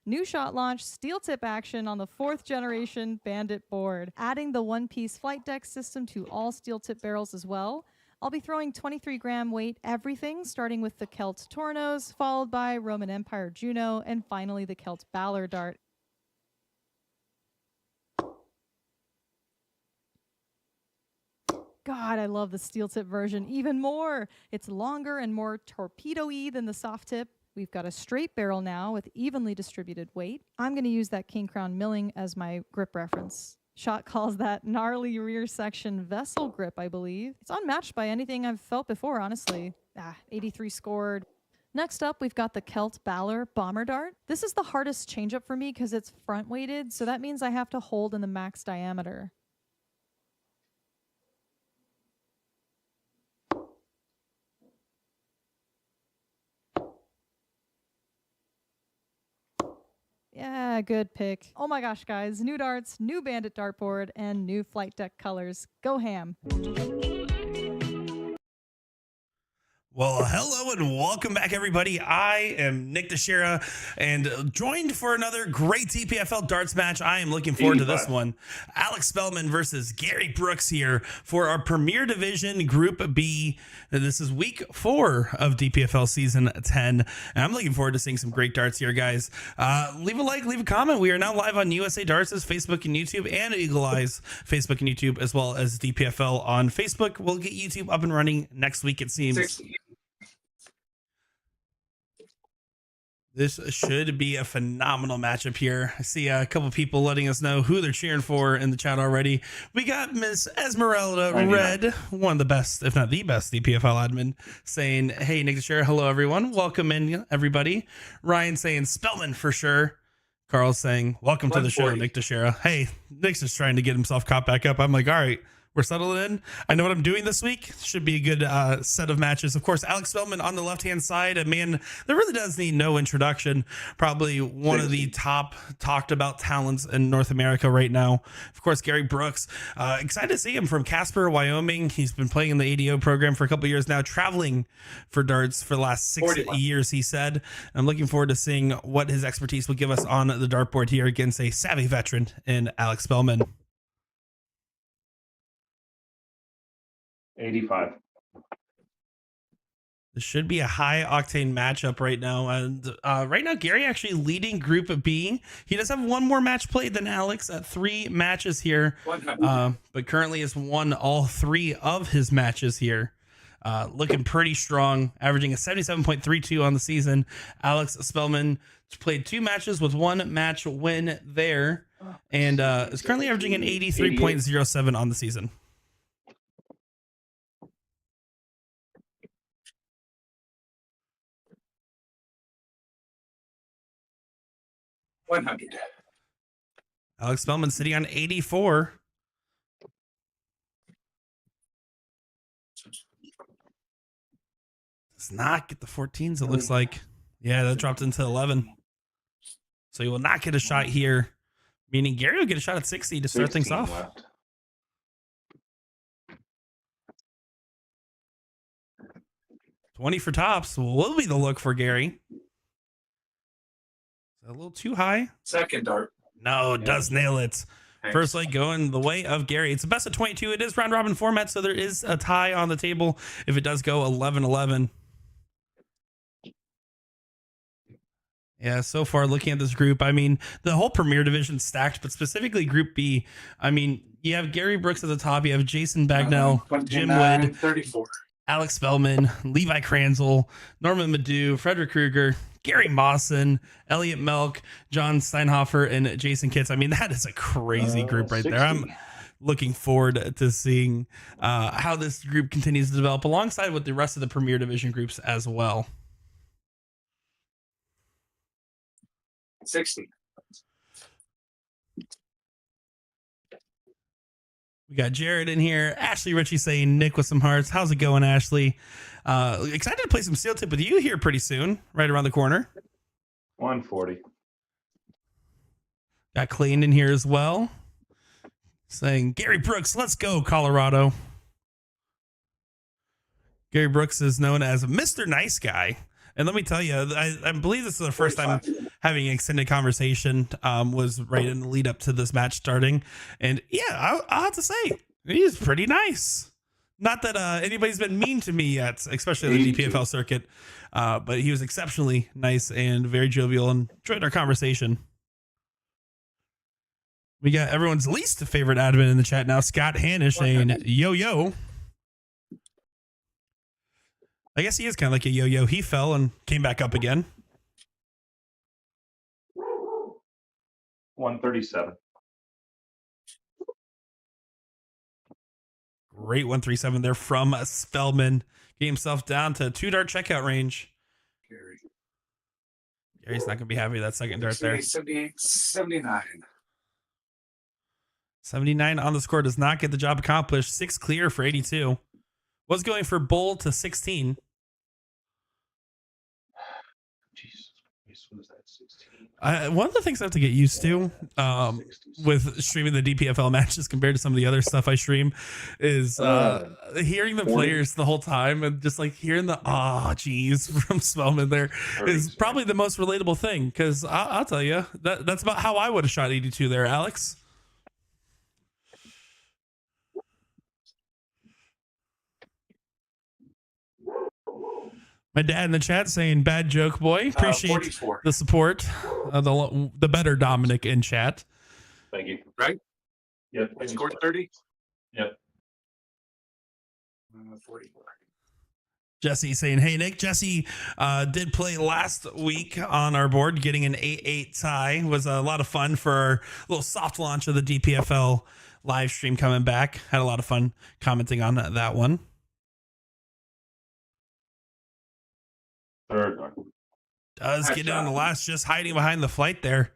New shot launch, steel tip action on the 4th generation Bandit board, adding the one-piece flight deck system to all steel tip barrels as well. I'll be throwing 23-gram weight everything, starting with the Celt Tornos, followed by Roman Empire Juno, and finally the Celt Balor dart. God, I love the steel tip version even more. It's longer and more torpedo-y than the soft tip. We've got a straight barrel now with evenly distributed weight. I'm going to use that King Crown milling as my grip reference. Shot calls that gnarly rear section vessel grip, I believe. It's unmatched by anything I've felt before, honestly. 83 scored. Next up, we've got the Celt Balor bomber dart. This is the hardest changeup for me because it's front weighted, so that means I have to hold in the max diameter. Yeah, good pick. Oh my gosh, guys. New darts, new Bandit dartboard, and new flight deck colors. Go ham. Well, hello and welcome back, everybody. I am Nick DiChiria and joined for another great DPFL darts match. I am looking forward to this one. Alex Spellman versus Gary Brooks here for our Premier Division Group B. This is week 4 of DPFL season 10. And I'm looking forward to seeing some great darts here, guys. Leave a like, leave a comment. We are now live on USA Darts' Facebook and YouTube, and Eagle Eye's Facebook and YouTube, as well as DPFL on Facebook. We'll get YouTube up and running next week, it seems. 60. This should be a phenomenal matchup here. I see a couple people letting us know who they're cheering for in the chat already. We got Miss Esmeralda Red, one of the best, if not the best, DPFL admin, saying, hey, Nick DiChiria, hello, everyone. Welcome in, everybody. Ryan saying Spellman for sure. Carl saying, welcome to the show, Nick DiChiria. Hey, Nick's just trying to get himself caught back up. I'm like, all right. We're settled in. I know what I'm doing this week. Should be a good set of matches. Of course, Alex Spellman on the left-hand side, a man that really does need no introduction. Probably one of the top talked about talents in North America right now. Of course, Gary Brooks. Excited to see him from Casper, Wyoming. He's been playing in the ADO program for a couple of years now, traveling for darts for the last 6 years, he said. I'm looking forward to seeing what his expertise will give us on the dartboard here against a savvy veteran in Alex Spellman. 85. This should be a high octane matchup right now. And right now, Gary actually leading Group B. He does have one more match played than Alex at 3 matches here, but currently has won all 3 of his matches here. Looking pretty strong, averaging a 77.32 on the season. Alex Spellman played 2 matches with 1 match win there, and is currently averaging an 83.07 on the season. 100. Alex Spellman sitting on 84. Does not get the 14s, it looks like. Yeah, that dropped into 11. So he will not get a shot here, meaning Gary will get a shot at 60 to start things off. Left. $20 for tops will be the look for Gary. A little too high. Second dart. No, does nail it. Thanks. First leg going the way of Gary. It's a best of 22. It is round robin format, so there is a tie on the table if it does go 11-11. Yeah, so far looking at this group, I mean, the whole Premier Division stacked, but specifically Group B. I mean, you have Gary Brooks at the top. You have Jason Bagnell, Jim Wood, 34. Alex Spellman, Levi Kranzel, Norman Madu, Frederick Kruger, Gary Mawson, Elliot Melk, John Steinhofer, and Jason Kitts. I mean, that is a crazy group right 60. there. I'm looking forward to seeing how this group continues to develop alongside with the rest of the Premier Division groups as well. 60. We got Jared in here. Ashley Ritchie saying Nick with some hearts. How's it going, Ashley? Excited to play some steel tip with you here pretty soon, right around the corner. 140. Got Clayton in here as well, saying Gary Brooks, let's go, Colorado. Gary Brooks is known as Mr. Nice Guy. And let me tell you, I believe this is the first time having an extended conversation was right in the lead up to this match starting. And yeah, I'll have to say, he's pretty nice. Not that anybody's been mean to me yet, especially on the DPFL circuit, but he was exceptionally nice and very jovial and enjoyed our conversation. We got everyone's least favorite admin in the chat now, Scott Hanish, saying, yo. I guess he is kind of like a yo-yo. He fell and came back up again. 137. Great 137 there from Spellman. Getting himself down to 2-dart checkout range. Gary's not going to be happy with that second dart there. 78, 79. 79 on the score does not get the job accomplished. 6 clear for 82. Was going for bowl to 16. Jesus Christ, what is that? 16. One of the things I have to get used to with streaming the DPFL matches compared to some of the other stuff I stream is hearing the players the whole time and just like hearing the geez from Spellman there is probably the most relatable thing, because I'll tell you that's about how I would have shot 82 there, Alex. My dad in the chat saying bad joke, boy. Appreciate 44. the support. The better Dominic in chat. Thank you. Right? Yep. I scored 30. Yep. 44. Jesse saying, hey, Nick. Jesse did play last week on our board, getting an 8-8 tie. Was a lot of fun for our little soft launch of the DPFL live stream coming back. Had a lot of fun commenting on that one. Third dart. Does get in the last, just hiding behind the flight there,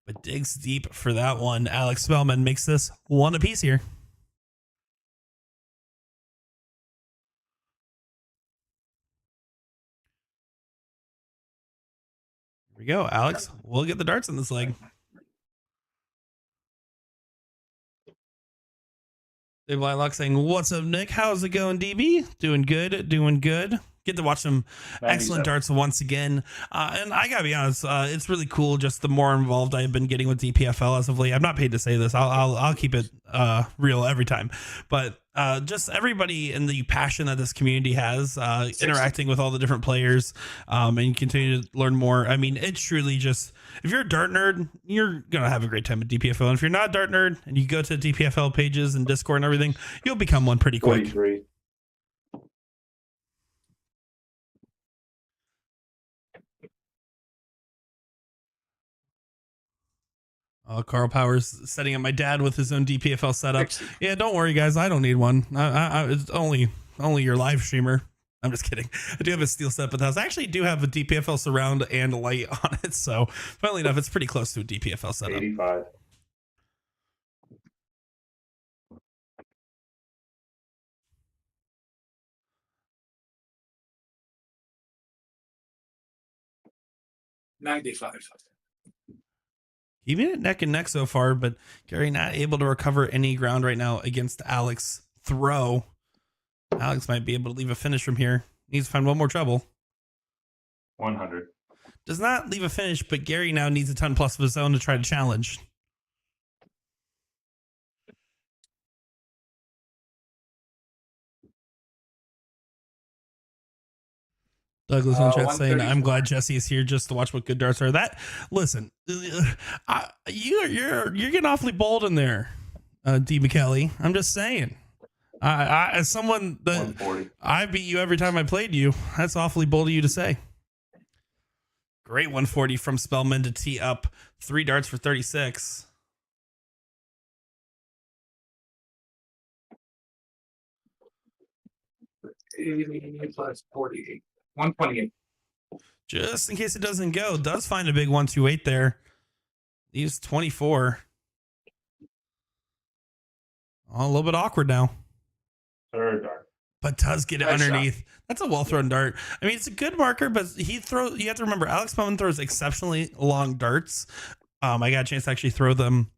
but digs deep for that one. Alex Spellman makes this one apiece here. Here we go, Alex. We'll get the darts in this leg. Dave Lilac saying, what's up, Nick? How's it going, DB? Doing good, doing good. Get to watch some excellent darts once again. And I gotta be honest, it's really cool just the more involved I've been getting with DPFL as of late. I'm not paid to say this. I'll keep it real every time. But just everybody and the passion that this community has, interacting with all the different players, and you continue to learn more. I mean, it's truly just, if you're a dart nerd, you're going to have a great time at DPFL. And if you're not a dart nerd and you go to DPFL pages and Discord and everything, you'll become one pretty quick. 43. Carl Powers setting up my dad with his own DPFL setup. Yeah, don't worry, guys. I don't need one. It's only your live streamer. I'm just kidding. I do have a steel set, but I actually do have a DPFL surround and a light on it. So, funnily enough, it's pretty close to a DPFL setup. 85. $95. Even at neck and neck so far, but Gary not able to recover any ground right now against Alex throw. Alex might be able to leave a finish from here. Needs to find one more trouble. 100. Does not leave a finish, but Gary now needs a ton plus of his own to try to challenge. Douglas in chat saying, "I'm glad Jesse is here just to watch what good darts are." That listen, you're getting awfully bold in there, D. McKelly. I'm just saying. As someone that 140. I beat you every time I played you, that's awfully bold of you to say. Great 140 from Spellman to tee up 3 darts for 36. Plus 48. 128. Just in case it doesn't go, does find a big 128 there. He's 24. Oh, a little bit awkward now. Third dart. But does get it Nice underneath. That's a well thrown dart. I mean, it's a good marker, but you have to remember, Alex Spellman throws exceptionally long darts. I got a chance to actually throw them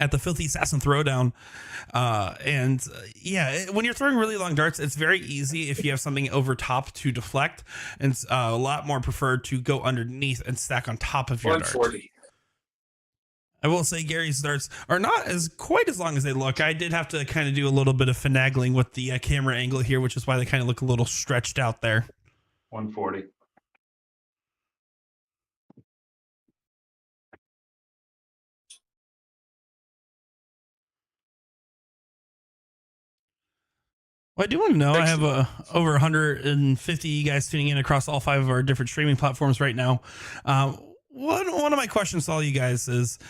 at the Filthy Assassin Throwdown. When you're throwing really long darts, it's very easy if you have something over top to deflect, and it's a lot more preferred to go underneath and stack on top of your dart. 140. I will say Gary's darts are not quite as long as they look. I did have to kind of do a little bit of finagling with the camera angle here, which is why they kind of look a little stretched out there. 140. Well, I do want to know, I have over 150 guys tuning in across all 5 of our different streaming platforms right now. One of my questions to all you guys is,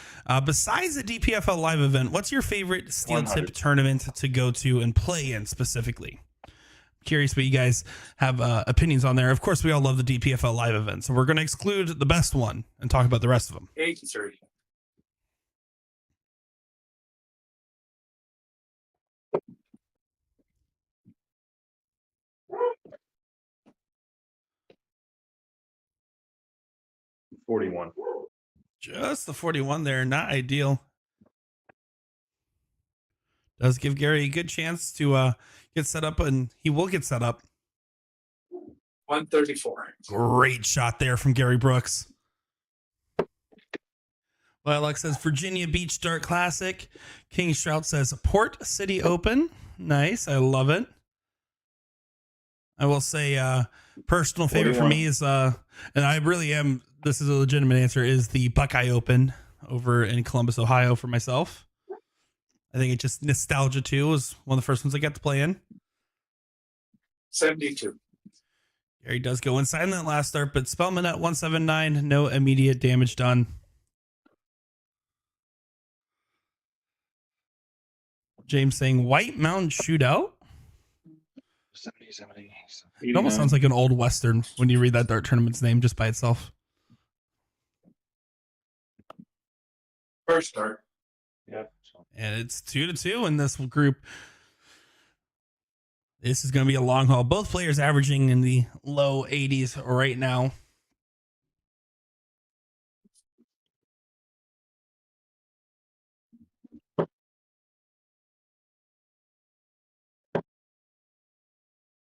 besides the DPFL live event, what's your favorite steel tip tournament to go to and play in specifically? Curious what you guys have opinions on there. Of course, we all love the DPFL live event, so we're going to exclude the best one and talk about the rest of them. 83. $41. Just the 41 there, not ideal. Does give Gary a good chance to get set up, and he will get set up. 134. Great shot there from Gary Brooks. Lilac says Virginia Beach Dart Classic. King Strout says Port City Open. Nice. I love it. I will say personal favorite 41 for me is, and I really am, this is a legitimate answer, is the Buckeye Open over in Columbus, Ohio for myself. I think it's just nostalgia too. It was one of the first ones I got to play in. 72. Gary does go inside in that last start, but Spellman at 179, no immediate damage done. James saying White Mountain Shootout. 70. It almost sounds like an old Western when you read that dart tournament's name just by itself. First start. Yep. And it's 2-2 in this group. This is going to be a long haul. Both players averaging in the low 80s right now.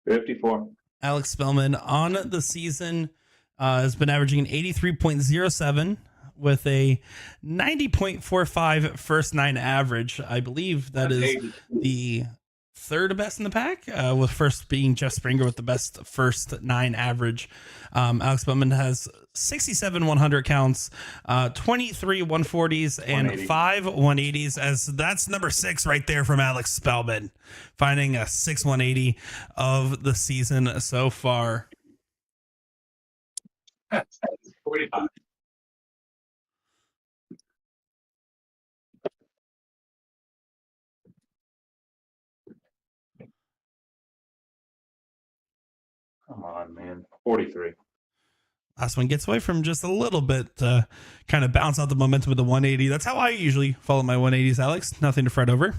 $54. Alex Spellman on the season has been averaging an 83.07 with a 90.45 first 9 average. I believe that is the third best in the pack, with first being Jeff Springer with the best first 9 average. Alex Spellman has 67 100 counts, 23 140s, and 180. 5 180s, as that's number 6 right there from Alex Spellman, finding a 6 180 of the season so far. 45. Come on, man. 43. Last one gets away from just a little bit, kind of bounce out the momentum with the 180. That's how I usually follow my 180s, Alex. Nothing to fret over.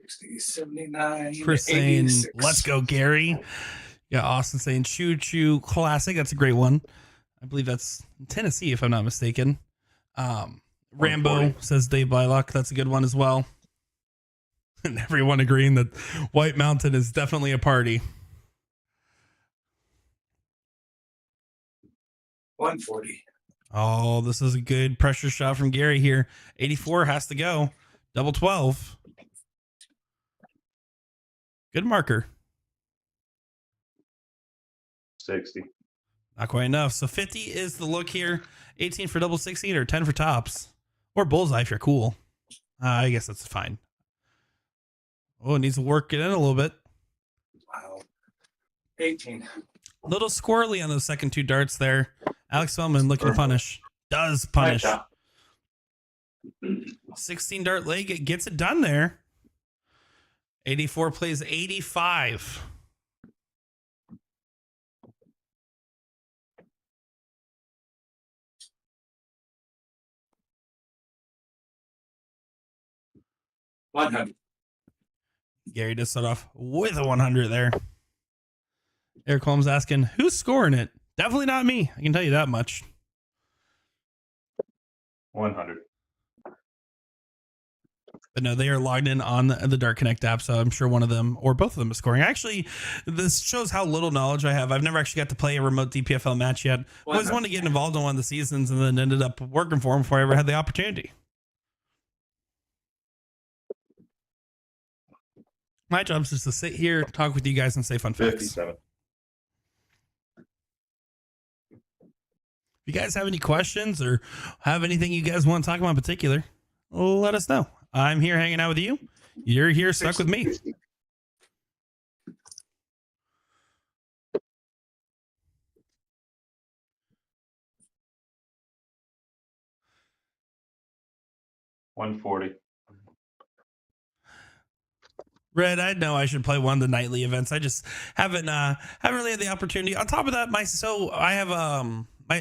60, 79. Chris saying, 86. let's go, Gary. Yeah, Austin saying, choo choo classic. That's a great one. I believe that's Tennessee, if I'm not mistaken. Rambo says Dave Blylock. That's a good one as well. And everyone agreeing that White Mountain is definitely a party. 140. Oh, this is a good pressure shot from Gary here. 84 has to go. Double 12. Good marker. 60. Not quite enough. So 50 is the look here. 18 for double 16 or 10 for tops. Or bullseye if you're cool. I guess that's fine. Oh, it needs to work it in a little bit. Wow. 18. A little squirrely on those second 2 darts there. Alex Spellman looking to punish. Does punish. 16 dart leg. It gets it done there. 84 plays 85. $100. Gary just set off with a 100 there. Eric Holmes asking, who's scoring it? Definitely not me. I can tell you that much. 100. But no, they are logged in on the Dart Connect app, so I'm sure one of them or both of them is scoring. Actually, this shows how little knowledge I have. I've never actually got to play a remote DPFL match yet. I always wanted to get involved in one of the seasons and then ended up working for them before I ever had the opportunity. My job is just to sit here, talk with you guys, and say fun facts. 57. If you guys have any questions or have anything you guys want to talk about in particular, let us know. I'm here hanging out with you. You're here stuck with me. $140. Red, I know I should play one of the nightly events. I just haven't really had the opportunity. On top of that, I have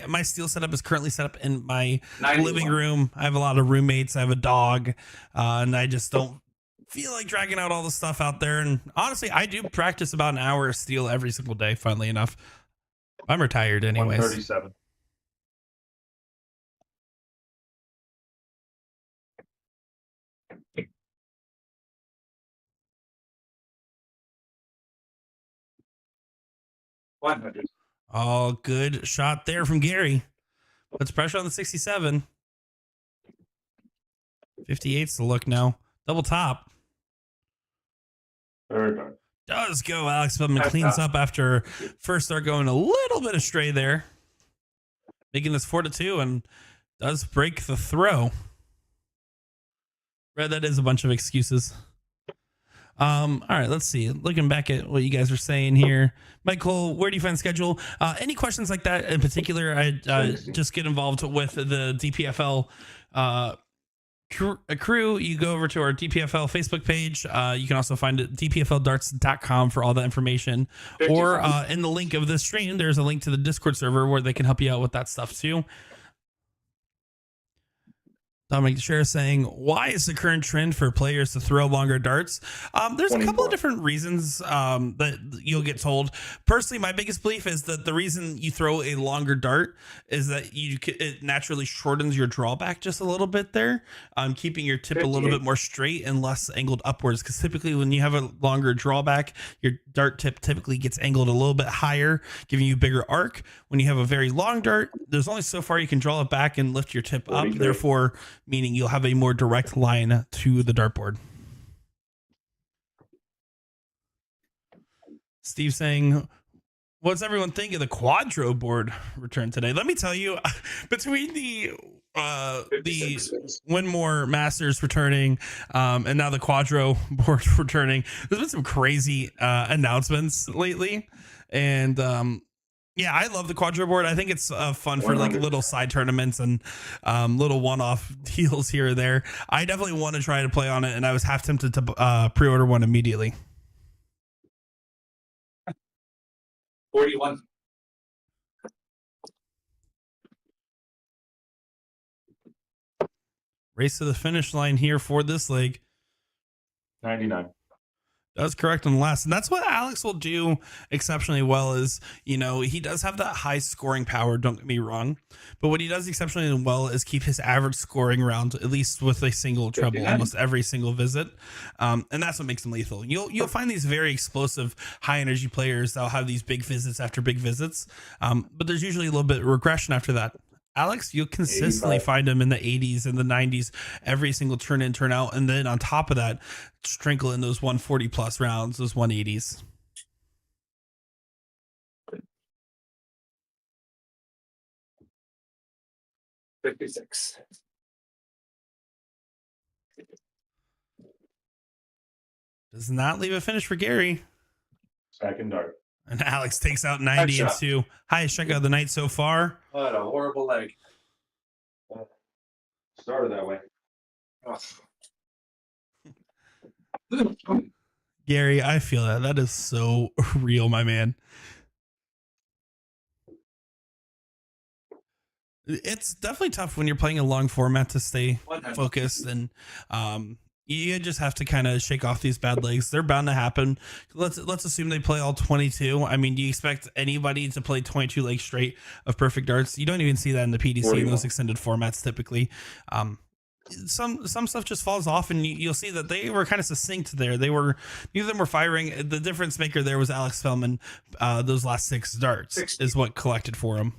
my steel setup is currently set up in my 91. living room. I have a lot of roommates. I have a dog, and I just don't feel like dragging out all the stuff out there. And honestly, I do practice about an hour of steel every single day. Funnily enough, I'm retired anyways. 137. $100. Oh, good shot there from Gary. Puts pressure on the 67. 58's the look now. Double top. Third dart. Does go. Alex Spellman cleans up after first start going a little bit astray there. Making this 4-2 and does break the throw. Red, that is a bunch of excuses. All right, let's see. Looking back at what you guys are saying here, Michael, where do you find schedule? Any questions like that in particular? I just get involved with the DPFL crew. You go over to our DPFL Facebook page. You can also find it dpfldarts.com for all that information. 55. Or in the link of this stream, there's a link to the Discord server where they can help you out with that stuff too. Dominic DiChiria saying, why is the current trend for players to throw longer darts? There's a couple of different reasons that you'll get told. Personally, my biggest belief is that the reason you throw a longer dart is that it naturally shortens your drawback just a little bit there, keeping your tip a little bit more straight and less angled upwards. Because typically when you have a longer drawback, your dart tip typically gets angled a little bit higher, giving you a bigger arc. When you have a very long dart, there's only so far you can draw it back and lift your tip up. 43. Therefore, meaning you'll have a more direct line to the dartboard. Steve saying, what's everyone think of the quadro board return today? Let me tell you, between the 56. Winmore Masters returning and now the quadro board returning, there's been some crazy announcements lately. And yeah, I love the quadro board. I think it's fun for like 100. little side tournaments and little one-off deals here or there. I definitely want to try to play on it, and I was half tempted to pre-order one immediately. 41. Race to the finish line here for this leg. 99. That's correct on the last. And that's what Alex will do exceptionally well is, you know, he does have that high scoring power. Don't get me wrong. But what he does exceptionally well is keep his average scoring round, at least with a single treble, 59. almost every single visit. And that's what makes him lethal. You'll find these very explosive, high energy players that'll have these big visits after big visits. But there's usually a little bit of regression after that. Alex, you'll consistently 85. find him in the 80s and the 90s every single turn in, turn out. And then on top of that, sprinkle in those 140 plus rounds, those 180s. $56. Does not leave a finish for Gary. Second dart. And Alex takes out 90 and Headshot. 2. Highest strikeout of the night so far. What a horrible leg. Started that way. Oh. Gary, I feel that. That is so real, my man. It's definitely tough when you're playing a long format to stay 100. focused and You just have to kind of shake off these bad legs. They're bound to happen. Let's assume they play all 22. I mean, do you expect anybody to play 22 legs straight of perfect darts? You don't even see that in the PDC in 41. those extended formats typically. Some stuff just falls off, and you'll see that they were kind of succinct there. Neither of them were firing. The difference maker there was Alex Spellman. Those last 6 darts 60. is what collected for him.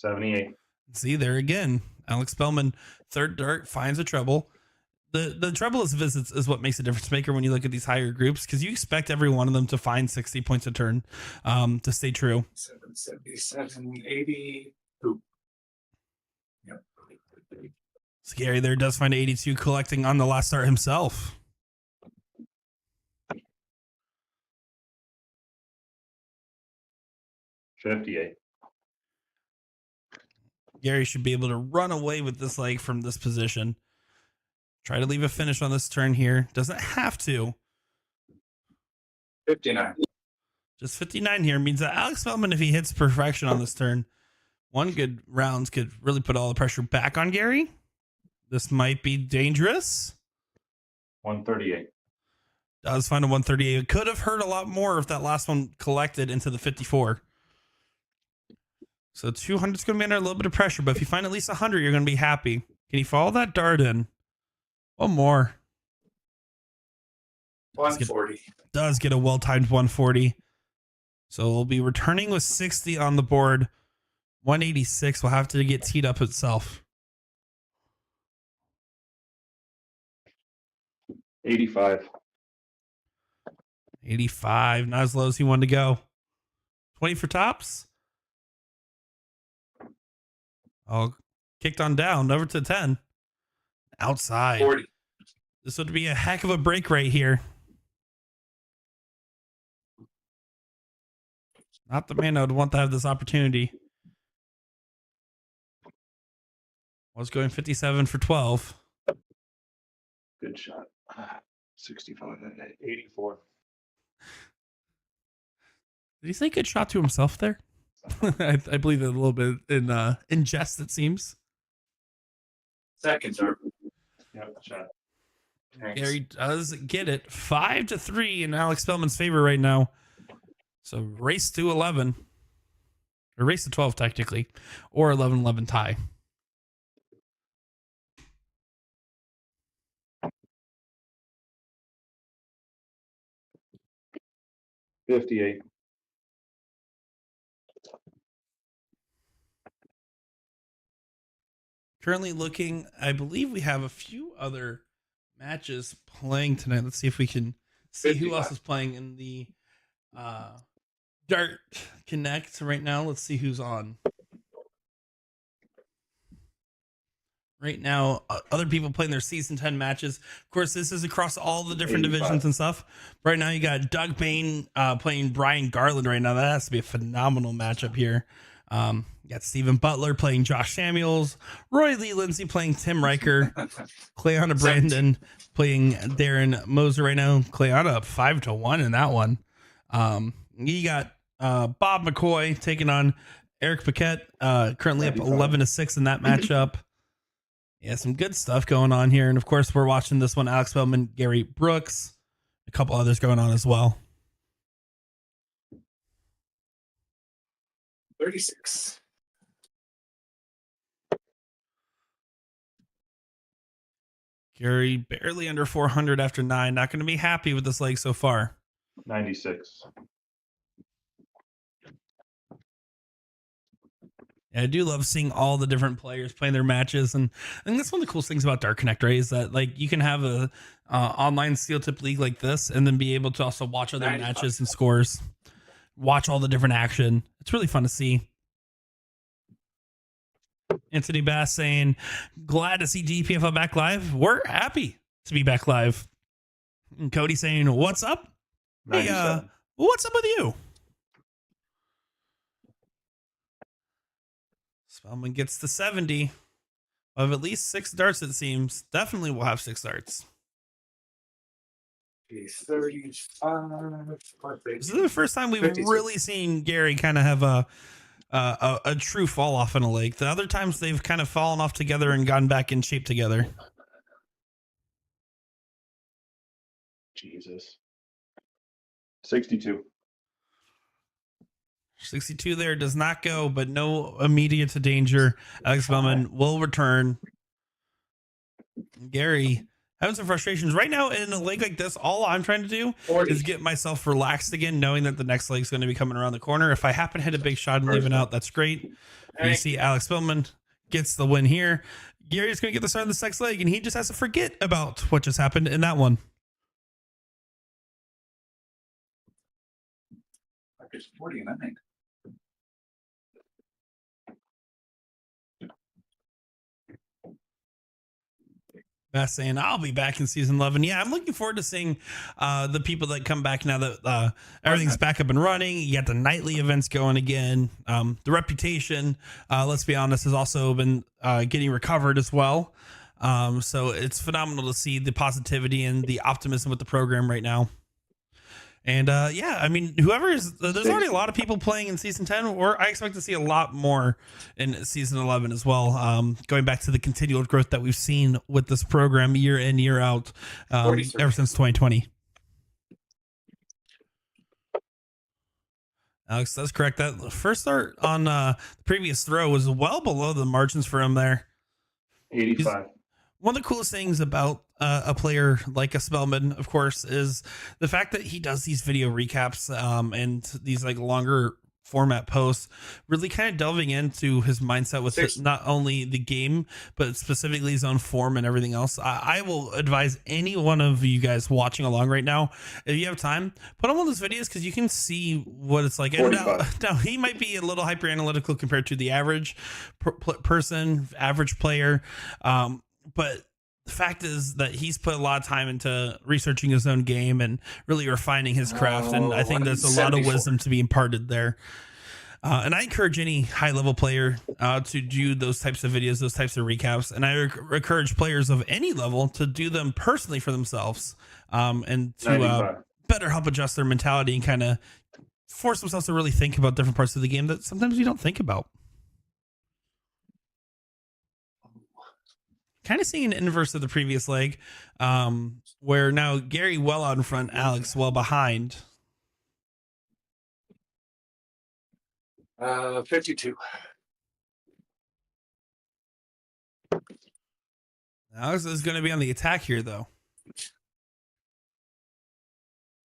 $78. See there again, Alex Spellman, third dart finds a treble. The treble is visits is what makes a difference maker when you look at these higher groups, because you expect every one of them to find 60 points a turn to stay true. 77, 82. Yep. Scary there does find 82 collecting on the last start himself. $58. Gary should be able to run away with this leg from this position. Try to leave a finish on this turn here. Doesn't have to. 59. Just 59 here means that Alex Spellman, if he hits perfection on this turn, one good rounds could really put all the pressure back on Gary. This might be dangerous. 138. Does find a 138. It could have hurt a lot more if that last one collected into the 54. So 200 is going to be under a little bit of pressure, but if you find at least 100, you're going to be happy. Can you follow that dart in? One more. 140. Does get a well-timed 140. So we'll be returning with 60 on the board. 186 will have to get teed up itself. 85. 85, not as low as he wanted to go. 20 for tops. Oh, kicked on down over to 10. Outside. 40. This would be a heck of a break right here. Not the man I would want to have this opportunity. Was going 57 for 12. Good shot. 65. 84. Did he say good shot to himself there? I believe it a little bit in jest, it seems. Second dart. Yep, shot. Thanks. Gary does get it 5-3 in Alex Spellman's favor right now. So race to 11, or race to 12 technically, or 11-11 tie. $58. Currently looking, I believe we have a few other matches playing tonight. Let's see if we can see who else is playing in the Dart Connect right now. Let's see who's on. Right now, other people playing their season 10 matches. Of course, this is across all the different 85. divisions and stuff. Right now, you got Doug Bain playing Brian Garland right now. That has to be a phenomenal matchup here. You got Stephen Butler playing Josh Samuels, Roy Lee Lindsay playing Tim Riker, Cleona Brandon playing Darren Moser right now. Cleona up 5-1 in that one. You got Bob McCoy taking on Eric Paquette, currently up 11-6 in that matchup. Yeah, some good stuff going on here. And of course, we're watching this one, Alex Spellman, Gary Brooks, a couple others going on as well. 36. Gary barely under 400 after 9. Not going to be happy with this leg so far. 96. Yeah, I do love seeing all the different players playing their matches, and I think that's one of the coolest things about Dark Connect, right? Is that like you can have a online steel tip league like this, and then be able to also watch other 95. matches and scores, watch all the different action. It's really fun to see. Anthony Bass saying, "Glad to see DPFL back live. We're happy to be back live." And Cody saying, "What's up? Hey, 97. what's up with you?" Spellman gets to 70. We'll have at least 6 darts, it seems. Definitely we'll have 6 darts. He's 35. This is the first time we've 52. really seen Gary kind of have a true fall off in a leg. The other times they've kind of fallen off together and gotten back in shape together. Jesus. 62. 62 there does not go, but no immediate danger. Alex Spellman will return. Gary having some frustrations right now in a leg like this. All I'm trying to do 40. is get myself relaxed again, knowing that the next leg is going to be coming around the corner. If I happen to hit a big shot and leave it out, that's great. You see Alex Spellman gets the win here. Gary's going to get the start of this next leg, and he just has to forget about what just happened in that one. There's 49. Best saying I'll be back in season 11. Yeah, I'm looking forward to seeing the people that come back now that everything's back up and running. You got the nightly events going again. The reputation, let's be honest, has also been getting recovered as well. So it's phenomenal to see the positivity and the optimism with the program right now. And yeah, I mean, there's already a lot of people playing in season 10, or I expect to see a lot more in season 11 as well. Going back to the continual growth that we've seen with this program year in, year out, ever since 2020. Alex, that's correct. That first start on the previous throw was well below the margins for him there. 85. One of the coolest things about a player like a Spellman, of course, is the fact that he does these video recaps and these like longer format posts, really kind of delving into his mindset with not only the game, but specifically his own form and everything else. I will advise any one of you guys watching along right now, if you have time, put on one of those videos because you can see what it's like. And now he might be a little hyper analytical compared to the average person, average player. But the fact is that he's put a lot of time into researching his own game and really refining his craft. And I think there's a lot of wisdom to be imparted there. And I encourage any high level player to do those types of videos, those types of recaps. And I encourage players of any level to do them personally for themselves and to better help adjust their mentality and kind of force themselves to really think about different parts of the game that sometimes you don't think about. Kind of seeing an inverse of the previous leg, where now Gary well out in front, Alex well behind. 52. Alex is going to be on the attack here, though.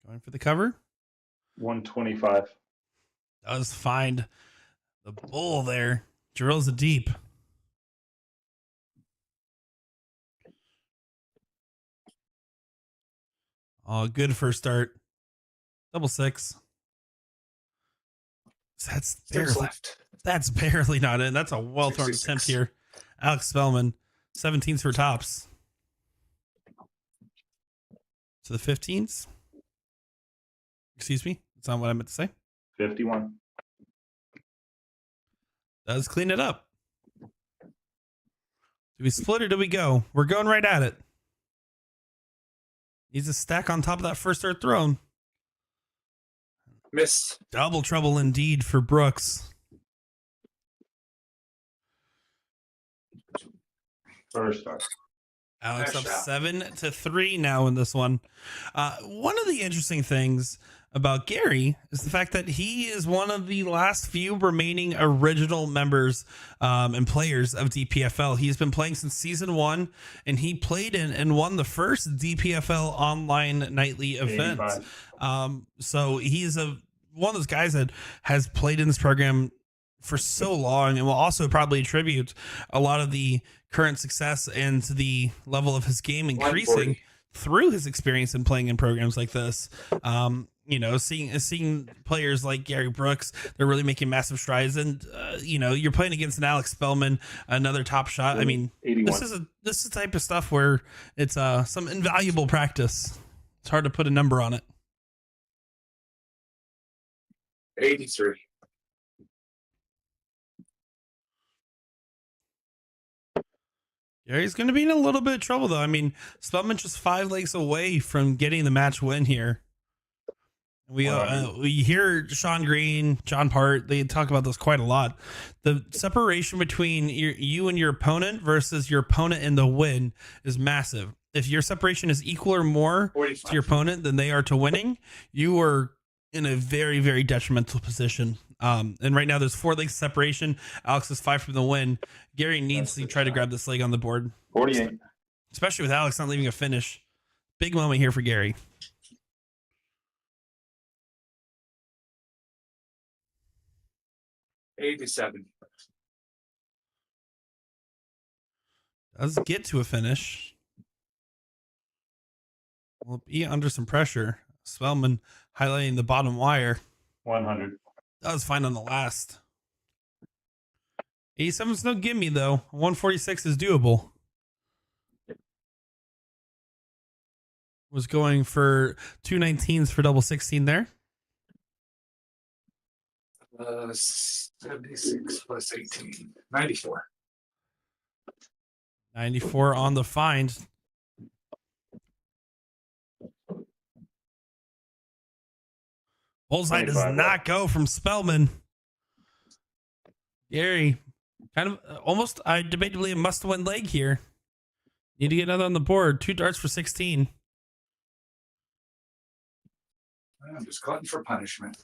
Going for the cover. 125. Does find the bull there. Drills it deep. Oh, good first start. Double six. That's barely not in. That's a well-thrown attempt here. Alex Spellman, 17s for tops. To the 15s. Excuse me. That's not what I meant to say. 51. Does clean it up. Do we split or do we go? We're going right at it. Needs a stack on top of that first start thrown. Miss. Double trouble indeed for Brooks. First start. Alex up 7-3 now in this one. One of the interesting things about Gary is the fact that he is one of the last few remaining original members and players of DPFL. He's been playing since season 1, and he played in and won the first DPFL online nightly event. So he's one of those guys that has played in this program for so long and will also probably attribute a lot of the current success and the level of his game increasing through his experience in playing in programs like this. You know, seeing players like Gary Brooks, they're really making massive strides. And, you know, you're playing against an Alex Spellman, another top shot. I mean, 81. this is the type of stuff where it's some invaluable practice. It's hard to put a number on it. 83. Gary's going to be in a little bit of trouble, though. I mean, Spellman's just 5 legs away from getting the match win here. We hear Sean Green, John Part, they talk about this quite a lot. The separation between you and your opponent versus your opponent in the win is massive. If your separation is equal or more 45. to your opponent than they are to winning, you are in a very, very detrimental position. And right now there's 4 legs separation. Alex is 5 from the win. Gary needs to try to grab this leg on the board, 48. especially with Alex not leaving a finish. Big moment here for Gary. $87. Does get to a finish. Will be under some pressure. Spellman highlighting the bottom wire. 100. That was fine on the last. 87 is no gimme, though. 146 is doable. Was going for 219s for double 16 there. 76 plus 18. 94. 94 on the find. Bullseye does 25 not go from Spellman. Gary, kind of almost, debatably a must-win leg here. Need to get another on the board. 2 darts for 16. I'm just glutton for punishment.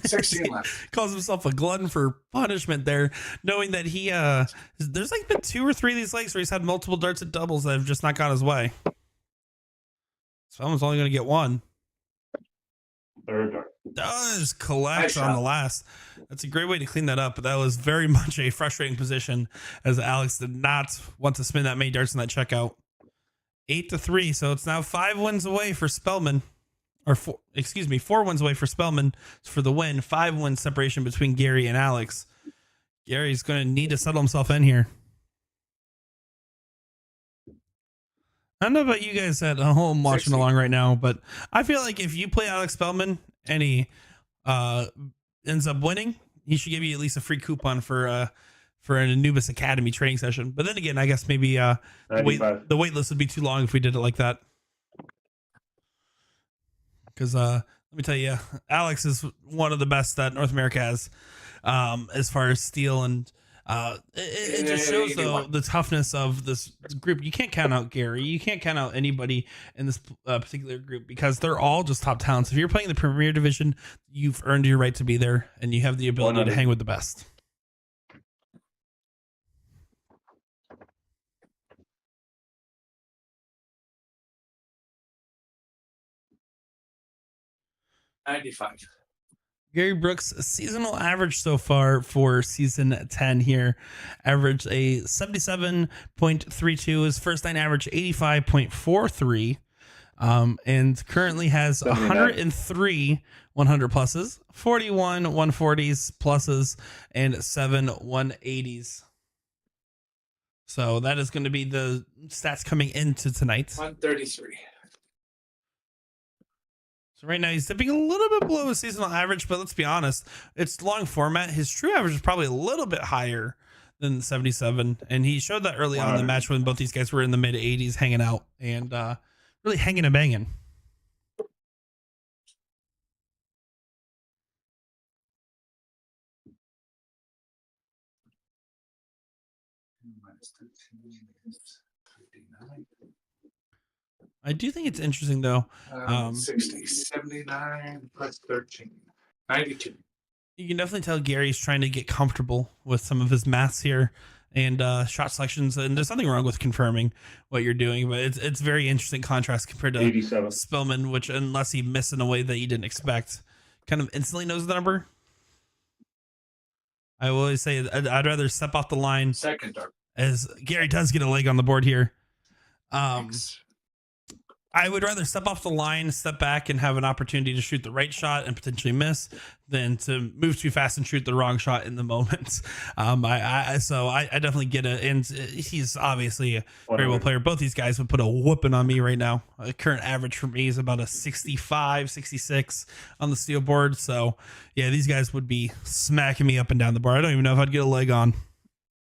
16 left. Calls himself a glutton for punishment there, knowing that he there's like been 2 or 3 of these legs where he's had multiple darts at doubles that have just not gone his way. Spellman's only going to get 1. Third dart. Does collect Nice on shot. the last. That's a great way to clean that up, but that was very much a frustrating position as Alex did not want to spin that many darts in that checkout. 8-3, so it's now 5 wins away for Spellman. Or 4 wins away for Spellman for the win. 5 wins separation between Gary and Alex. Gary's going to need to settle himself in here. I don't know about you guys at home watching 16. along right now, but I feel like if you play Alex Spellman and he ends up winning, he should give you at least a free coupon for an Anubis Academy training session. But then again, I guess maybe the 95. wait list would be too long if we did it like that. Because let me tell you, Alex is one of the best that North America has as far as steel. And it just shows, though, the toughness of this group. You can't count out Gary. You can't count out anybody in this particular group because they're all just top talents. If you're playing the Premier Division, you've earned your right to be there, and you have the ability to 100. hang with the best. $95. Gary Brooks' seasonal average so far for season 10 here, averaged a 77.32. His first 9 average 85.43, and currently has 79. 103 100 pluses, 41 140s pluses, and 7 180s. So that is going to be the stats coming into tonight. 133. So right now he's dipping a little bit below his seasonal average, but let's be honest, it's long format. His true average is probably a little bit higher than 77, and he showed that early on in the match when both these guys were in the mid 80s hanging out and really hanging and banging. Minus 13 is 59. I do think it's interesting though. 60, 79 plus 13. 92. You can definitely tell Gary's trying to get comfortable with some of his maths here and shot selections, and there's nothing wrong with confirming what you're doing, but it's very interesting contrast compared to 87. Spellman, which unless he missed in a way that you didn't expect, kind of instantly knows the number. I will always say I'd rather step off the line, Second dart. as Gary does get a leg on the board here. Thanks. I would rather step off the line, step back, and have an opportunity to shoot the right shot and potentially miss than to move too fast and shoot the wrong shot in the moment. So I definitely get it. And he's obviously a very well player. Both these guys would put a whooping on me right now. Current average for me is about a 65, 66 on the steel board. So yeah, these guys would be smacking me up and down the board. I don't even know if I'd get a leg on.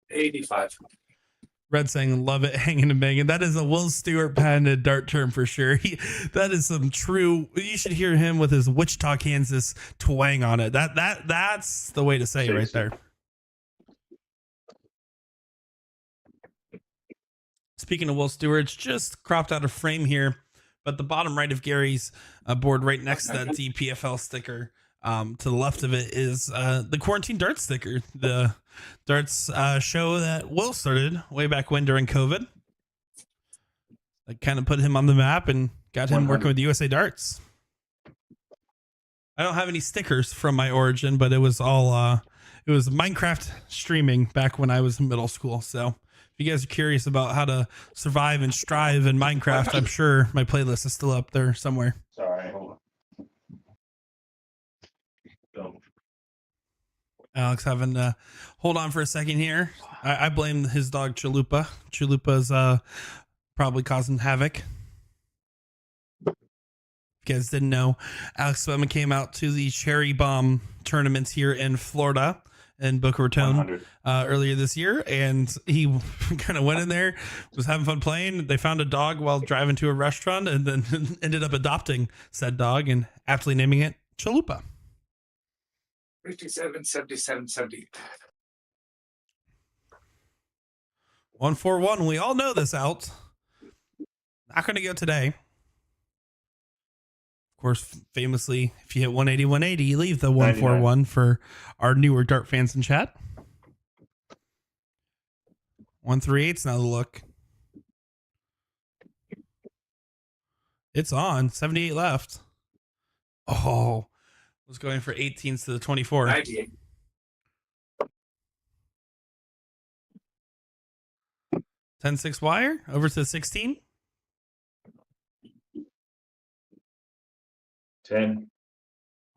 85. Red saying, love it, hanging and banging. That is a Will Stewart patented dart term for sure. That is some true. You should hear him with his Wichita, Kansas twang on it. That's the way to say it right there. Speaking of Will Stewart, it's just cropped out of frame here, but the bottom right of Gary's board, right next to that DPFL sticker, to the left of it is the quarantine darts sticker. The darts show that Will started way back when during COVID. That kind of put him on the map and got him working with USA Darts. I don't have any stickers from my origin, but it was all it was Minecraft streaming back when I was in middle school. So if you guys are curious about how to survive and strive in Minecraft, I'm sure my playlist is still up there somewhere. Sorry, hold on. Alex having to hold on for a second here. I blame his dog Chalupa. Chalupa's probably causing havoc. If you guys didn't know, Alex Spellman came out to the Cherry Bomb tournaments here in Florida in Boca Raton earlier this year, and he kind of went in there, was having fun playing. They found a dog while driving to a restaurant and then ended up adopting said dog and aptly naming it Chalupa. 57, 77, 70. 141. We all know this out. Not going to go today. Of course, famously, if you hit 180, 180, you leave the 141 for our newer dart fans in chat. 138's now the look. It's on. 78 left. Oh, was going for 18s to the 24. 98. 10-6 wire over to the 16. 10.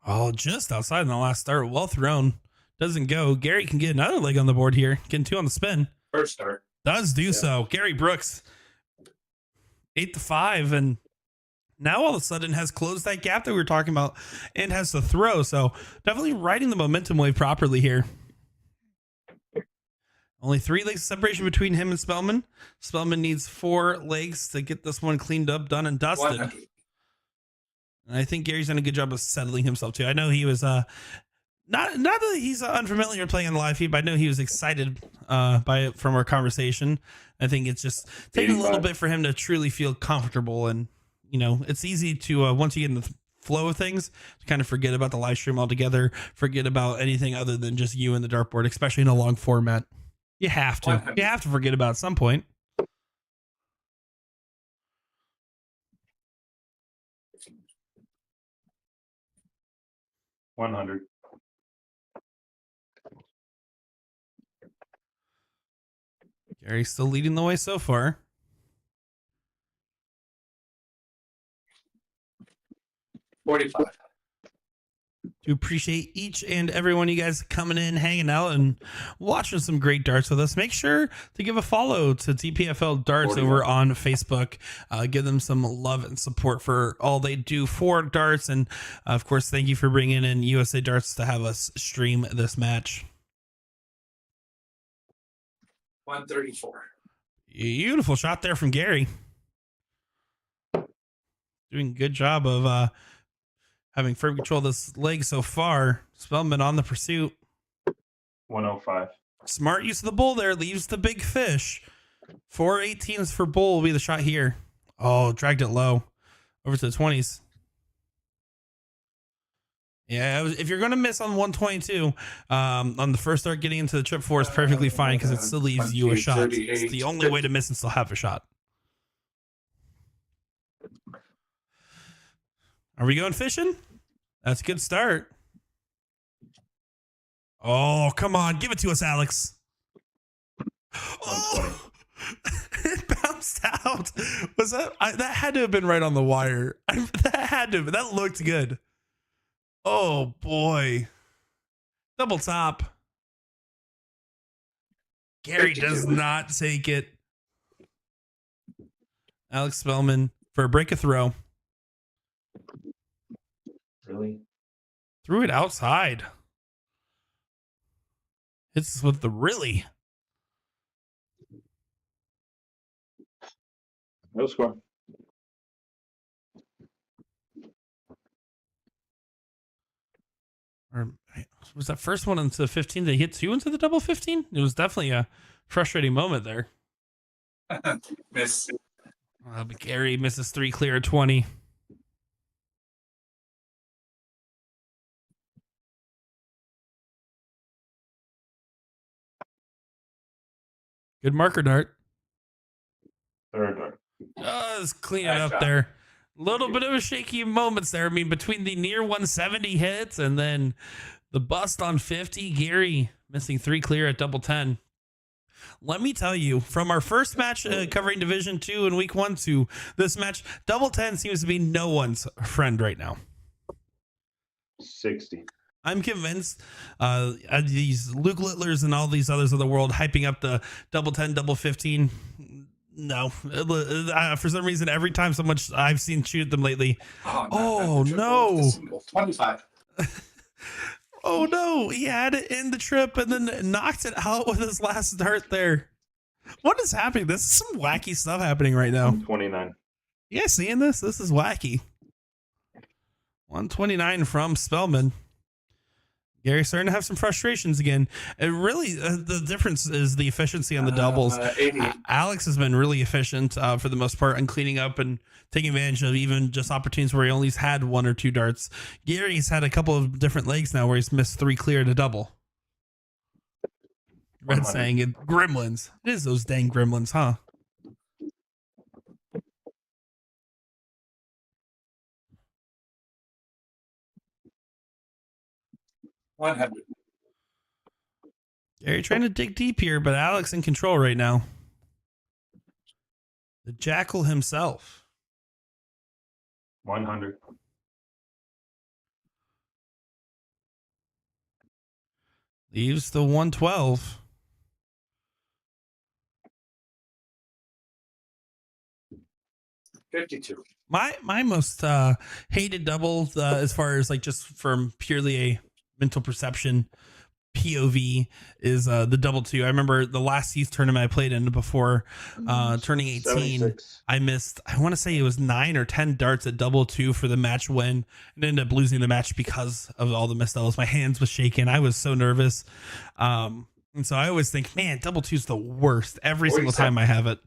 Oh, just outside in the last start. Well thrown. Doesn't go. Gary can get another leg on the board here. Getting 2 on the spin. First start. Does do so. Gary Brooks, 8-5, and now all of a sudden has closed that gap that we were talking about and has to throw. So definitely riding the momentum wave properly here. Only 3 legs of separation between him and Spellman. Spellman needs 4 legs to get this one cleaned up, done, and dusted. 100. And I think Gary's done a good job of settling himself too. I know he was not that he's unfamiliar playing in the live feed, but I know he was excited by it from our conversation. I think it's just taking a little bit for him to truly feel comfortable. And, you know, it's easy to, once you get in the flow of things, to kind of forget about the live stream altogether, forget about anything other than just you and the dartboard, especially in a long format. You have to. 100. You have to forget about it at some point. $100. Gary's still leading the way so far. $45. Do appreciate each and every one of you guys coming in, hanging out, and watching some great darts with us. Make sure to give a follow to DPFL Darts over on Facebook. Give them some love and support for all they do for darts. And, of course, thank you for bringing in USA Darts to have us stream this match. 134. Beautiful shot there from Gary. Doing a good job of having firm control of this leg so far. Spellman on the pursuit. 105. Smart use of the bull there. Leaves the big fish. 4 18s for bull will be the shot here. Oh, dragged it low. Over to the 20s. Yeah, if you're going to miss on 122, on the first start, getting into the trip 4 is perfectly fine because it still leaves you a shot. It's the only way to miss and still have a shot. Are we going fishing? That's a good start. Oh, come on. Give it to us, Alex. Oh, it bounced out. Was that? That had to have been right on the wire. That had to have been. That looked good. Oh, boy. Double top. Gary does not take it. Alex Spellman for a break of throw. Really? Threw it outside. Hits with the really. No score. Or was that first one into 15? They hit 2 into the double 15? It was definitely a frustrating moment there. Miss. But Gary misses 3 clear at 20. Good marker dart. Third dart. Just clean it Nice up job. there. A little bit of a shaky moments there. I mean, between the near 170 hits and then the bust on 50, Gary missing 3 clear at double 10. Let me tell you, from our first match covering Division 2 in week 1 to this match, double 10 seems to be no one's friend right now. 60. I'm convinced these Luke Littlers and all these others of the world hyping up the double 10, double 15. No, for some reason, every time someone I've seen shoot them lately. Oh, no. 25. Oh no, he had it in the trip and then knocked it out with his last dart there. What is happening? This is some wacky stuff happening right now. 29. You guys seeing this? This is wacky. 129 from Spellman. Gary's starting to have some frustrations again. It really, the difference is the efficiency on the doubles. 80. Alex has been really efficient for the most part in cleaning up and taking advantage of even just opportunities where he only had 1 or 2 darts. Gary's had a couple of different legs now where he's missed 3 clear to double. Red saying it, gremlins. It is those dang gremlins, huh? $100. Gary trying to dig deep here, but Alex in control right now. The Jackal himself. 100. Leaves the 112. $52. My most hated double as far as like just from purely a mental perception POV is the double 2. I remember the last youth tournament I played in before turning 18. 76. I missed, I want to say it was 9 or 10 darts at double 2 for the match win and ended up losing the match because of all the missed doubles. My hands was shaking. I was so nervous. And so I always think, man, double 2 is the worst every single time I have it.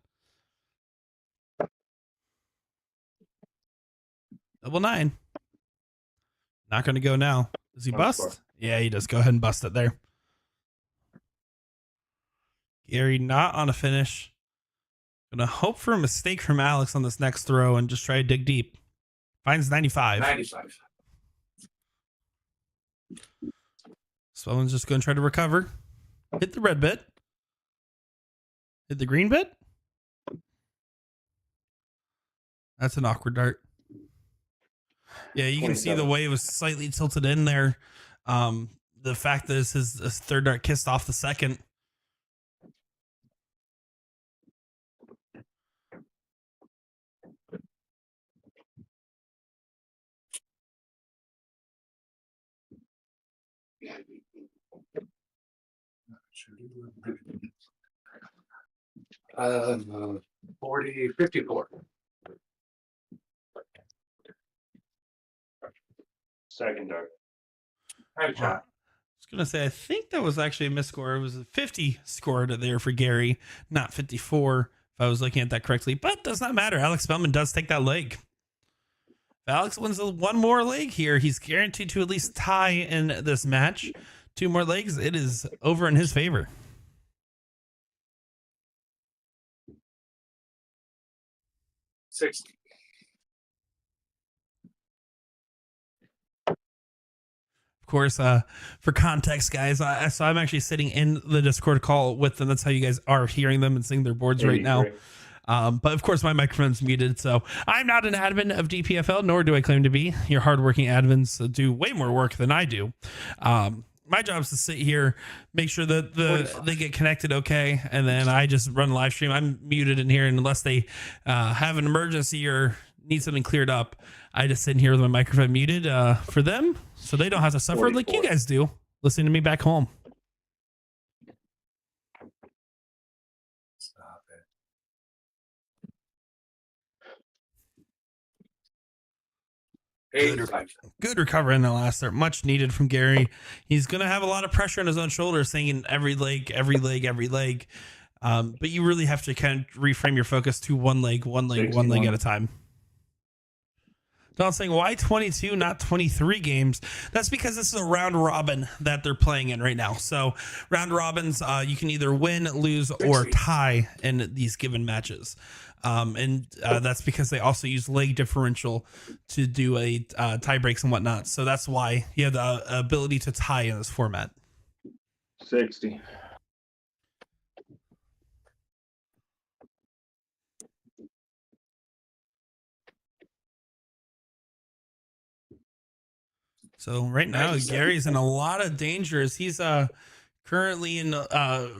Double 9. Not going to go now. Does he bust? Score. Yeah, he does. Go ahead and bust it there. Gary not on a finish. Gonna hope for a mistake from Alex on this next throw and just try to dig deep. Finds 95. 95. Spellman's just gonna try to recover. Hit the red bit. Hit the green bit. That's an awkward dart. Yeah, you can see the way it was slightly tilted in there. The fact that his third dart kissed off the second. Uh, 54. Second dart. Nice I shot. was gonna say I think that was actually a misscore. It was a 50 scored there for Gary, not 54. If I was looking at that correctly, but does not matter. Alex Spellman does take that leg. If Alex wins one more leg here, he's guaranteed to at least tie in this match. 2 more legs, it is over in his favor. $60. Of course, for context, guys, so I'm actually sitting in the Discord call with them. That's how you guys are hearing them and seeing their boards right now. But of course, my microphone's muted, so I'm not an admin of DPFL, nor do I claim to be. Your hardworking admins do way more work than I do. My job is to sit here, make sure that they get connected okay, and then I just run live stream. I'm muted in here, and unless they have an emergency or need something cleared up, I just sit in here with my microphone muted for them, so they don't have to suffer 44. like you guys do, listening to me back home. Stop it. 85. Good recovery in the last start. Much needed from Gary. He's going to have a lot of pressure on his own shoulders, saying every leg, every leg, every leg. But you really have to kind of reframe your focus to one leg at a time. Don saying, why 22, not 23 games? That's because this is a round robin that they're playing in right now. So round robins, you can either win, lose, or tie in these given matches. That's because they also use leg differential to do a tie breaks and whatnot. So that's why you have the ability to tie in this format. 60. So right now, Gary's in a lot of dangers. He's currently in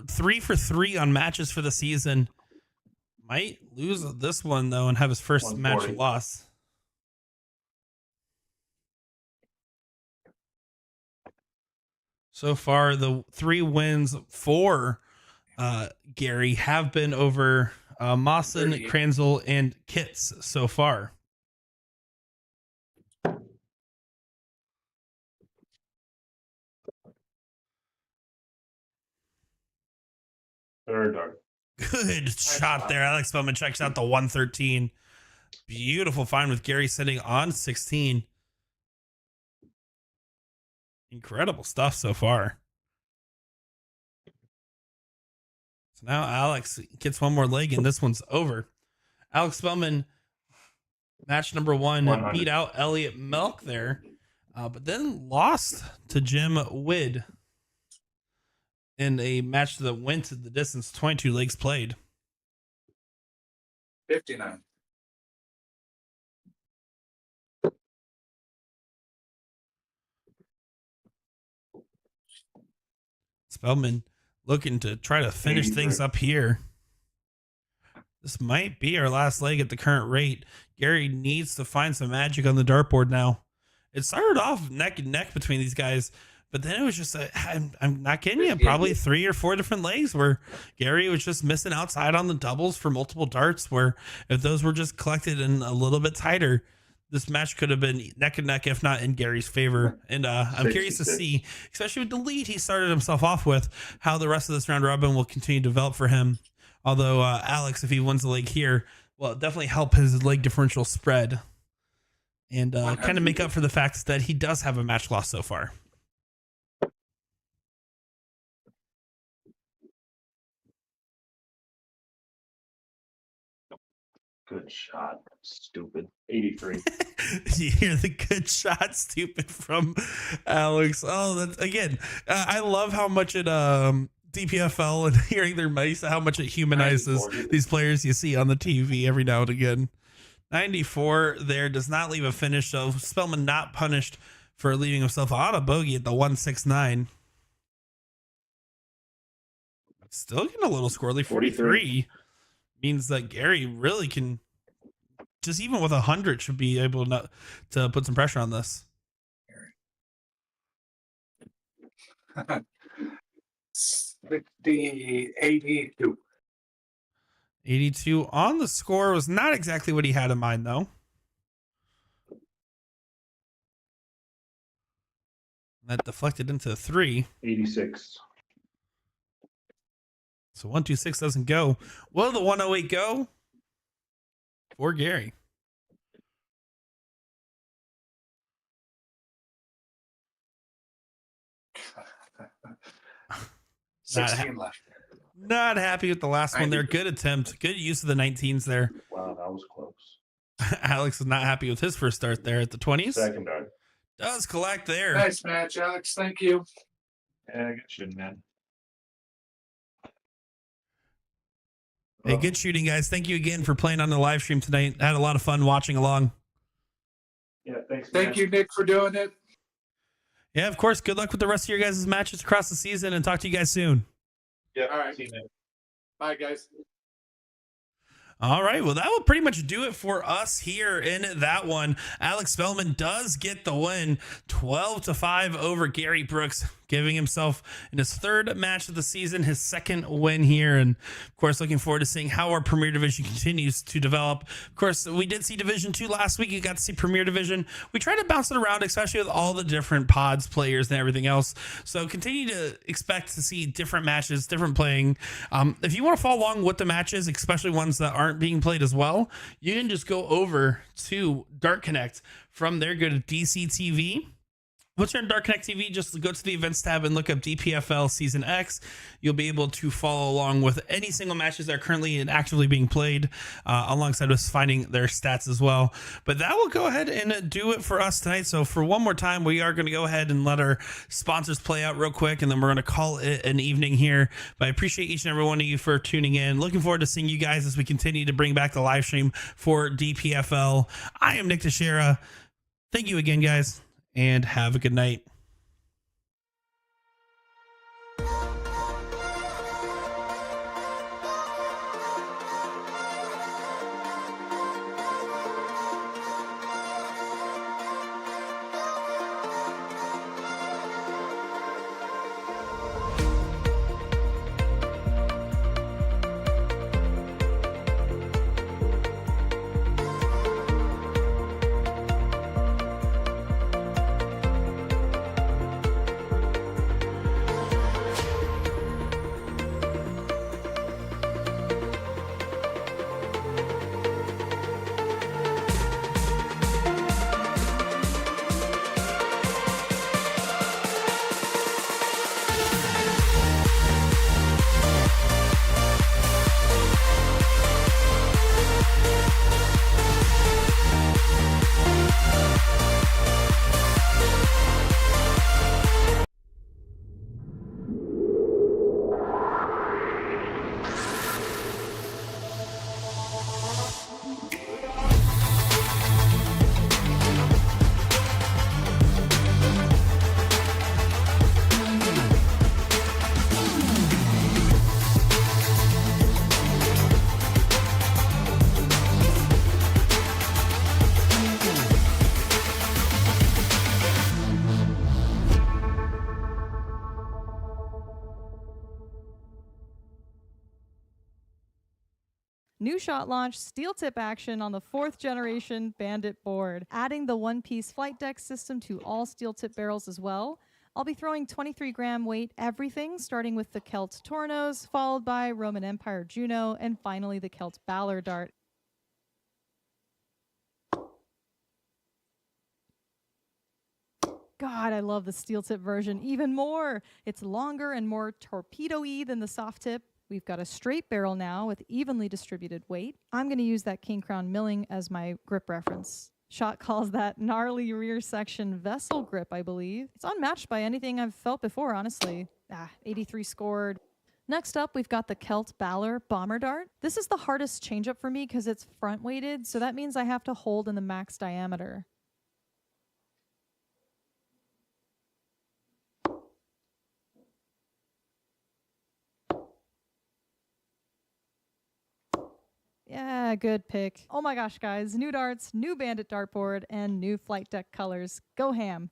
3 for 3 on matches for the season. Might lose this one, though, and have his first match loss. So far, the 3 wins for Gary have been over Mawson, Kranzel, and Kitts so far. Third dart. Good shot there. Alex Spellman checks out the 113. Beautiful find with Gary sitting on 16. Incredible stuff so far. So now Alex gets one more leg and this one's over. Alex Spellman, match number 1, 100. beat out Elliot Melk there, but then lost to Jim Wood in a match that went to the distance, 22 legs played. 59. Spellman looking to try to finish things up here. This might be our last leg at the current rate. Gary needs to find some magic on the dartboard now. It started off neck and neck between these guys, but then it was just, I'm not kidding you, probably 3 or 4 different legs where Gary was just missing outside on the doubles for multiple darts, where if those were just collected in a little bit tighter, this match could have been neck and neck, if not in Gary's favor. And I'm curious to see, especially with the lead he started himself off with, how the rest of this round robin will continue to develop for him. Although Alex, if he wins the leg here, will definitely help his leg differential spread and kind of make up for the fact that he does have a match loss so far. Good shot. Stupid. 83. You hear the good shot, stupid, from Alex. Oh, that's again. I love how much it DPFL and hearing their mice, how much it humanizes these players you see on the TV every now and again. 94 there does not leave a finish, so Spellman not punished for leaving himself on a bogey at the 169. Still getting a little squirrely. 43 means that Gary really can, just even with 100, should be able to put some pressure on this. 82. 82 on the score was not exactly what he had in mind, though. That deflected into 3. 86. So 126 doesn't go. Will the 108 go for Gary? Left. Not happy with the last one there. Good attempt. Good use of the 19s there. Wow, that was close. Alex is not happy with his first start there at the 20s. Second dart. Does collect there. Nice match, Alex. Thank you. Yeah, good shooting, man. Hey, good shooting, guys. Thank you again for playing on the live stream tonight. I had a lot of fun watching along. Yeah, thanks. Thank you, Nick, for doing it. Yeah, of course. Good luck with the rest of your guys' matches across the season, and talk to you guys soon. Yeah, All right. see you, man. Bye, guys. All right, well, that will pretty much do it for us here in that one. Alex Spellman does get the win, 12-5 over Gary Brooks, giving himself in his third match of the season, his second win here. And of course, looking forward to seeing how our Premier Division continues to develop. Of course, we did see Division 2 last week. You got to see Premier Division. We try to bounce it around, especially with all the different pods, players, and everything else. So continue to expect to see different matches, different playing. If you want to follow along with the matches, especially ones that aren't being played as well, you can just go over to Dark Connect. From there, go to DCTV. Once you're in Dark Connect TV, just go to the events tab and look up DPFL Season X. You'll be able to follow along with any single matches that are currently and actively being played, alongside us finding their stats as well. But that will go ahead and do it for us tonight. So for one more time, we are going to go ahead and let our sponsors play out real quick, and then we're going to call it an evening here. But I appreciate each and every one of you for tuning in. Looking forward to seeing you guys as we continue to bring back the live stream for DPFL. I am Nick DiChiria. Thank you again, guys, and have a good night. New shot launch, steel tip action on the 4th generation Bandit board, adding the one-piece flight deck system to all steel tip barrels as well. I'll be throwing 23-gram weight everything, starting with the Celt Tornos, followed by Roman Empire Juno, and finally the Celt Balor Dart. God, I love the steel tip version even more. It's longer and more torpedo-y than the soft tip. We've got a straight barrel now with evenly distributed weight. I'm going to use that King Crown milling as my grip reference. Shot calls that gnarly rear section vessel grip, I believe. It's unmatched by anything I've felt before, honestly. 83 scored. Next up, we've got the Celt Balor Bomber Dart. This is the hardest changeup for me because it's front weighted, so that means I have to hold in the max diameter. Yeah, good pick. Oh my gosh, guys. New darts, new Bandit dartboard, and new flight deck colors. Go ham.